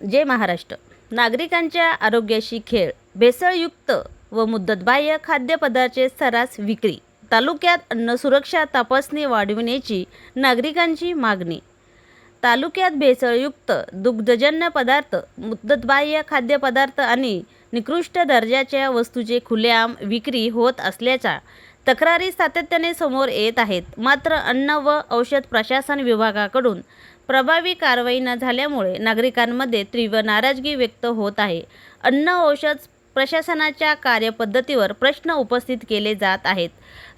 जय महाराष्ट्र. नागरिकांच्या आरोग्याशी खेळ, भेसळयुक्त व मुदतबाह्य खाद्यपदार्थांचे सर्रास विक्री. तालुक्यात अन्न सुरक्षा तपासणी वाढविण्याची नागरिकांची मागणी. तालुक्यात भेसळयुक्त दुग्धजन्य पदार्थ, मुदतबाह्य खाद्यपदार्थ आणि निकृष्ट दर्जाच्या वस्तूंची खुलेआम विक्री होत असल्याच्या तक्रारी सातत्याने समोर येत आहेत. मात्र अन्न व औषध प्रशासन विभागाकडून प्रभावी कारवाई न झाल्यामुळे नागरिकांमध्ये तीव्र नाराजगी व्यक्त होत आहे. अन्न औषध प्रशासनाच्या कार्यपद्धतीवर प्रश्न उपस्थित केले जात आहेत.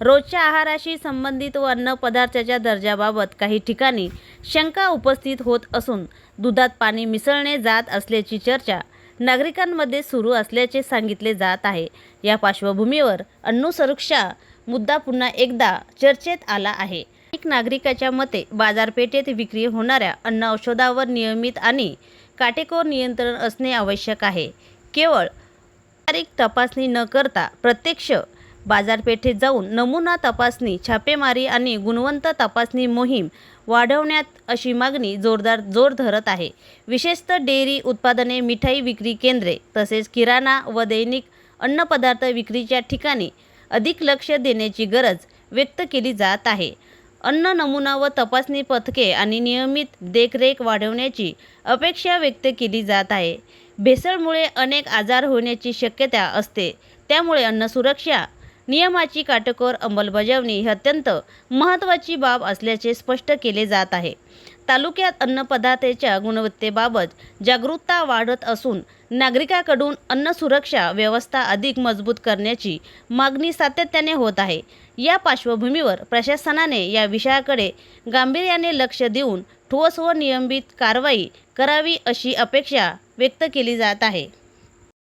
रोजच्या आहाराशी संबंधित व अन्न पदार्थाच्या दर्जाबाबत काही ठिकाणी शंका उपस्थित होत असून दुधात पाणी मिसळले जात असल्याची चर्चा नागरिकांमध्ये सुरू असल्याचे सांगितले जात आहे. या पार्श्वभूमीवर अन्न सुरक्षा मुद्दा पुन्हा एकदा चर्चेत आला आहे. अनेक नागरिकांच्या मते बाजारपेठेत विक्री होणाऱ्या अन्न औषधावर नियमित आणि काटेकोर नियंत्रण असणे आवश्यक आहे. केवळ तारीख तपासणी न करता प्रत्यक्ष बाजारपेठेत जाऊन नमुना तपासणी, छापेमारी आणि गुणवत्ता तपासणी मोहीम वाढवण्यात अशी मागणी जोर धरत आहे. विशेषतः डेअरी उत्पादने, मिठाई विक्री केंद्रे तसेच किराणा व दैनिक अन्नपदार्थ विक्रीच्या ठिकाणी अधिक लक्ष देण्याची गरज व्यक्त केली जात आहे. अन्न नमुना व तपासणी पथके आणि नियमित देखरेख वाढवण्याची अपेक्षा व्यक्त केली जात आहे. भेसळमुळे अनेक आजार होण्याची शक्यता असते. त्यामुळे अन्न सुरक्षा नियमाची काटेकोर अंमलबजावणी ही अत्यंत महत्त्वाची बाब असल्याचे स्पष्ट केले जात आहे. तालुक्यात अन्नपदार्थांच्या गुणवत्तेबाबत जागरूकता वाढत असून नागरिकांकडून अन्न सुरक्षा व्यवस्था अधिक मजबूत करण्याची मागणी सातत्याने होत आहे. या पार्श्वभूमीवर प्रशासनाने या विषयाकडे गांभीर्याने लक्ष देऊन ठोस व नियमित कारवाई करावी अशी अपेक्षा व्यक्त केली जात आहे.